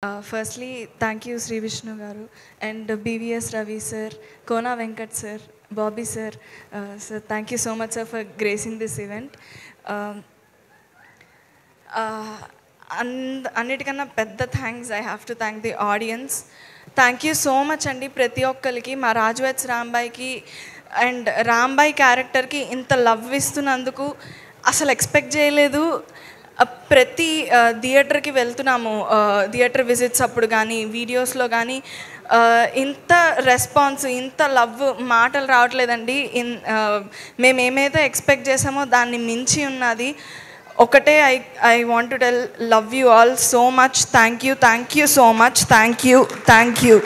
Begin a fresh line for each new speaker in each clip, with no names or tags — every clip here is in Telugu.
Firstly, thank you Sri Vishnu Garu and BVS Ravi sir, Kona Venkat sir, Bobby sir. So thank you so much sir for gracing this event. అన్నిటికన్నా పెద్ద thanks I have to thank the audience. Thank you so much అండి ప్రతి ఒక్కరికి, మా రాజువెట్స్ రాంబాయికి అండ్ రాంబాయి క్యారెక్టర్కి ఇంత లవ్ ఇస్తున్నందుకు అసలు ఎక్స్పెక్ట్ చేయలేదు. ప్రతి థియేటర్కి వెళ్తున్నాము, థియేటర్ విజిట్స్ అప్పుడు కానీ వీడియోస్లో కానీ ఇంత రెస్పాన్స్, ఇంత లవ్ మాటలు రావట్లేదండి. మేము ఏమైతే ఎక్స్పెక్ట్ చేసామో దాన్ని మించి ఉన్నది. ఒకటే I want to tell, love you all so much. Thank you so much. Thank you.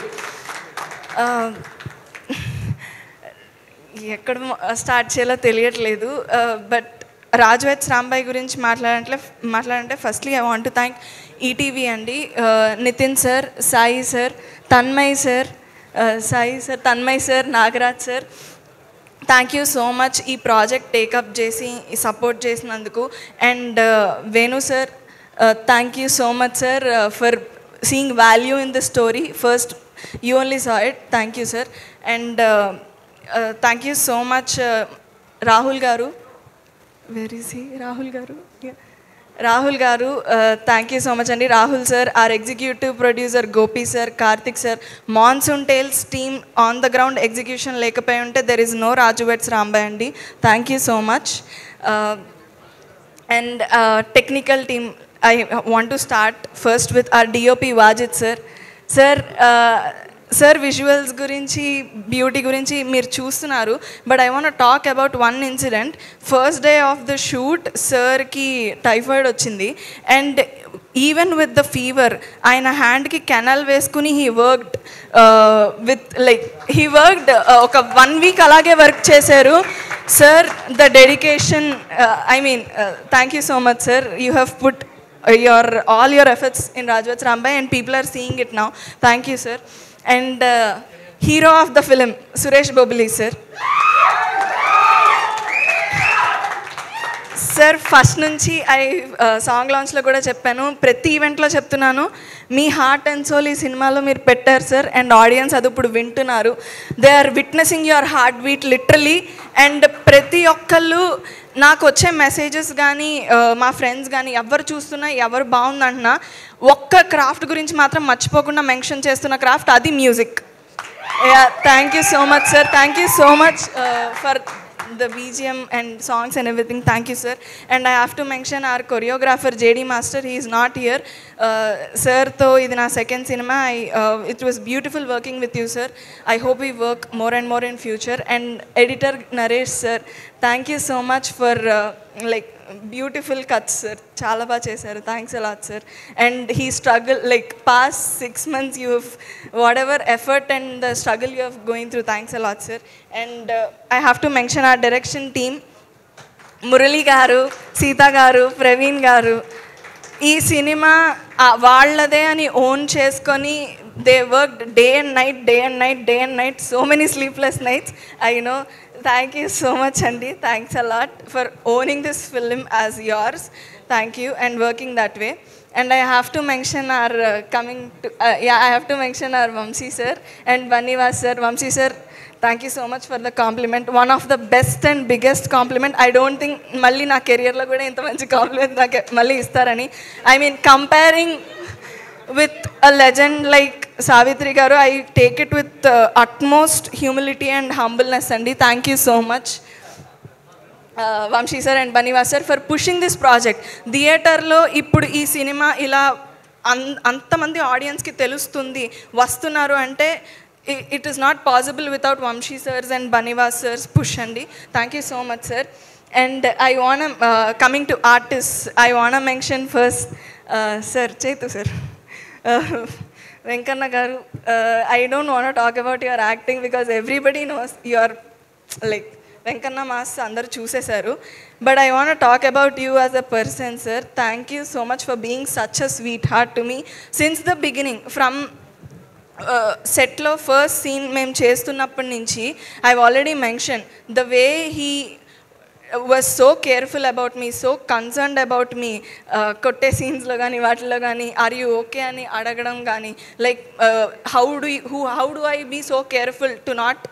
ఎక్కడ స్టార్ట్ చేయాలో తెలియట్లేదు. బట్ రాజువెట్స్ రాంబాయి గురించి మాట్లాడంటే firstly I want to thank ETV అండి, Nitin sir, Sai sir, Tanmay sir, Nagaraj sir. Thank you so much ఈ ప్రాజెక్ట్ టేకప్ చేసి సపోర్ట్ చేసినందుకు. And Venu sir, thank you so much sir for seeing value in the story. First you only saw it. Thank you sir. And thank you so much Rahul garu. Where is he? Rahul గారు, థ్యాంక్ యూ సో మచ్ అండి. Rahul sir, our executive producer Gopi sir, Karthik sir, Monsoon Tales team on the ground execution లేకపోయి ఉంటే there is no Raju weds Rambai అండి. Thank you so much. And technical team, I want to start first with our DOP Wajid sir. Sir visuals గురించి, బ్యూటీ గురించి మీరు చూస్తున్నారు. But I want talk about one incident. First day of the shoot సార్కి టైఫాయిడ్ వచ్చింది. And even with the fever ఆయన హ్యాండ్కి కెనాల్ వేసుకుని హీ వర్క్డ్ ఒక 1 వీక్ అలాగే వర్క్ చేశారు sir. The dedication, thank you so much sir. You have put all your efforts in Rajuwets Rambai and people are seeing it now. Thank you sir. And hero of the film Suresh Bobli sir. Sir first నుంచి సాంగ్ లాంచ్లో కూడా చెప్పాను, ప్రతి ఈవెంట్లో చెప్తున్నాను, మీ హార్ట్ అండ్ సోల్ ఈ సినిమాలో మీరు పెట్టారు సార్. అండ్ ఆడియన్స్ అది ఇప్పుడు వింటున్నారు. They are witnessing your heart beat literally. And ప్రతి ఒక్కళ్ళు నాకు వచ్చే మెసేజెస్ కానీ మా ఫ్రెండ్స్ కానీ ఎవరు చూస్తున్నా, ఎవరు బాగుందంటున్నా, ఒక్క క్రాఫ్ట్ గురించి మాత్రం మర్చిపోకుండా మెన్షన్ చేస్తున్న క్రాఫ్ట్, అది music. Thank you so much sir. Thank you so much for the BGM and songs and everything. Thank you sir. And I have to mention our choreographer JD Master. He is not here. Sir tho idi na second cinema. It was beautiful working with you sir. I hope we work more and more in future. And editor Naresh sir, thank you so much for beautiful cuts sir. Chala ba chesaru. Thanks a lot sir. And he struggled past 6 months, you have whatever effort and the struggle you have going through. Thanks a lot sir. And I have to mention our direction team, Murali garu, Sita garu, Praveen garu. ఈ సినిమా వాళ్ళదే అని ఓన్ చేసుకొని they work day and night so many sleepless nights. I know. Thank you so much అండి. Thanks a lot for owning this film as yours. Thank you and working that way. And I have to mention our Vamsi sir and Banivas sir. Vamsi sir, thank you so much for the compliment. One of the best and biggest compliment. I don't think malli na career lo kuda inta manchi compliment naake malli istarani. Comparing with a legend like Savitri garu, I take it with utmost humility and humbleness andi. Thank you so much Vamshi sir and Banivas sir for pushing this project. థియేటర్లో ఇప్పుడు ఈ సినిమా ఇలా అంతమంది ఆడియన్స్కి తెలుస్తుంది, వస్తున్నారు అంటే it is not possible without Vamshi sirs and Banivas sirs push andi. Thank you so much sir. And I want to coming to artists, I want to mention first sir Chetu sir, Venkanna garu. I don't want to talk about your acting because everybody knows you are Venkanna Mass andaru chusesaru. But I want to talk about you as a person sir. Thank you so much for being such a sweetheart to me since the beginning. From సెట్లో ఫస్ట్ సీన్ మేము చేస్తున్నప్పటి నుంచి I already mention the way he was so careful about me, so concerned about me. కొట్టే సీన్స్లో కానీ వాటిలో కానీ ఆర్ యూ ఓకే అని అడగడం కానీ like how do I be so careful to not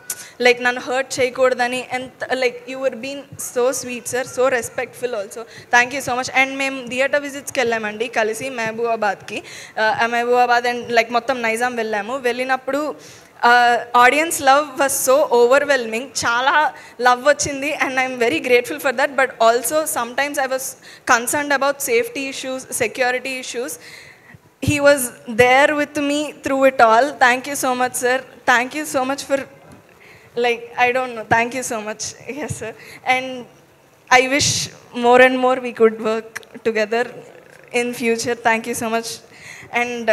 like నన్ను హర్ట్ చేయకూడదని ఎంత like you were been so sweet sir, so respectful also. Thank you so much. And మేము థియేటర్ విజిట్స్కి వెళ్ళామండి కలిసి మహబూబాబాద్కి. మహబూబాబాద్ అండ్ లైక్ మొత్తం నైజాం వెళ్ళాము. వెళ్ళినప్పుడు audience love was so overwhelming, చాలా లవ్ వచ్చింది and I'm very grateful for that. But also sometimes I was concerned about safety issues, security issues. He was there with me through it all. Thank you so much sir. Thank you so much for like I don't know, thank you so much. Yes sir, and I wish more and more we could work together in future. Thank you so much. And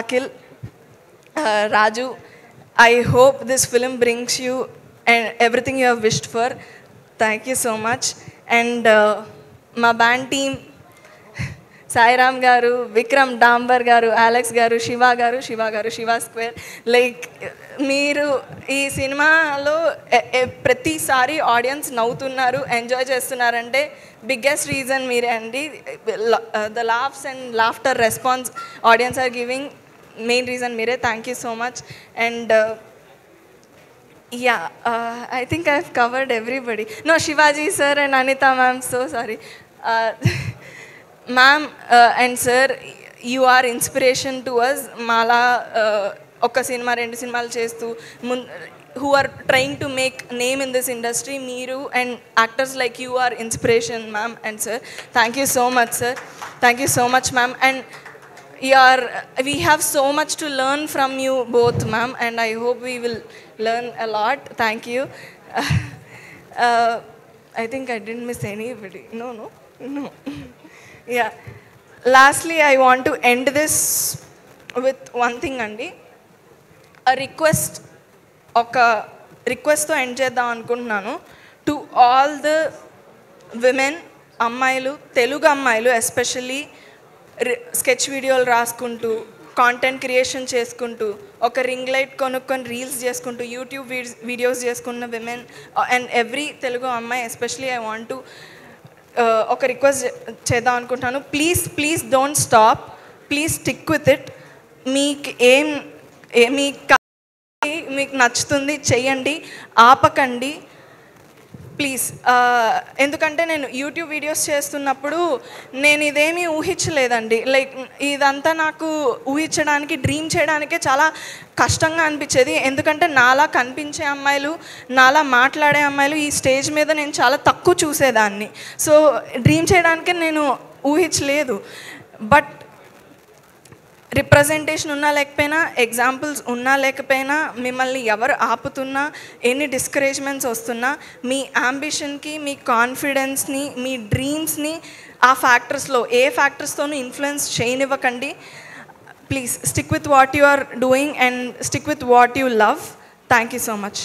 Akhil, Raju, I hope this film brings you and everything you have wished for. Thank you so much. And my band team, Sairam గారు, విక్రమ్ డాంబర్ గారు, అలెక్స్ గారు, శివ గారు, శివ స్క్వేర్. లైక్ మీరు ఈ సినిమాలో ప్రతిసారి ఆడియన్స్ నవ్వుతున్నారు, ఎంజాయ్ చేస్తున్నారంటే బిగ్గెస్ట్ రీజన్ మీరే అండి. The laughs and laughter response audience are giving, main reason మీరే. Thank you so much. And yeah, I think I've covered everybody. No, Shivaji sir and Anita ma'am, so sorry. Ma'am and sir, you are inspiration to us. Mala oka cinema rendu cinemalu chestu who are trying to make name in this industry, meeru and actors like you are inspiration, ma'am and sir. Thank you so much sir. Thank you so much ma'am. And we have so much to learn from you both ma'am, and I hope we will learn a lot. Thank you. I think I didn't miss anybody. No. Yeah. Lastly, I want to end this with one thing andi. A request, oka request to end cheddam anukuntunnanu to all the women, అమ్మాయిలు, తెలుగు అమ్మాయిలు ఎస్పెషల్లీ స్కెచ్ వీడియోలు రాసుకుంటూ, కాంటెంట్ క్రియేషన్ చేసుకుంటూ, ఒక రింగ్ లైట్ కొనుక్కొని రీల్స్ చేసుకుంటూ, యూట్యూబ్ వీడియోస్ చేసుకున్న విమెన్ అండ్ ఎవ్రీ తెలుగు అమ్మాయి ఎస్పెషలీ ఐ వాంట్ టు ఒక రిక్వెస్ట్ చేద్దాం అనుకుంటున్నాను. Please don't stop, please stick with it. మీకు నచ్చుతుంది చెయ్యండి, ఆపకండి ప్లీజ్. ఎందుకంటే నేను యూట్యూబ్ వీడియోస్ చేస్తున్నప్పుడు నేను ఇదేమీ ఊహించలేదండి. లైక్ ఇదంతా నాకు ఊహించడానికి, డ్రీమ్ చేయడానికే చాలా కష్టంగా అనిపించేది. ఎందుకంటే నాలా కనిపించే అమ్మాయిలు, నాలా మాట్లాడే అమ్మాయిలు ఈ స్టేజ్ మీద నేను చాలా తక్కువ చూసేదాన్ని. సో డ్రీమ్ చేయడానికే నేను ఊహించలేదు. బట్ రిప్రజెంటేషన్ ఉన్నా లేకపోయినా, ఎగ్జాంపుల్స్ ఉన్నా లేకపోయినా, మిమ్మల్ని ఎవరు ఆపుతున్నా, ఎన్ని డిస్కరేజ్మెంట్స్ వస్తున్నా, మీ అంబిషన్కి, మీ కాన్ఫిడెన్స్ని, మీ డ్రీమ్స్ని ఆ ఫ్యాక్టర్స్లో ఏ ఫ్యాక్టర్స్తోనూ ఇన్ఫ్లుయెన్స్ చేయనివ్వకండి. Please stick with what you are doing and stick with what you love. Thank you so much.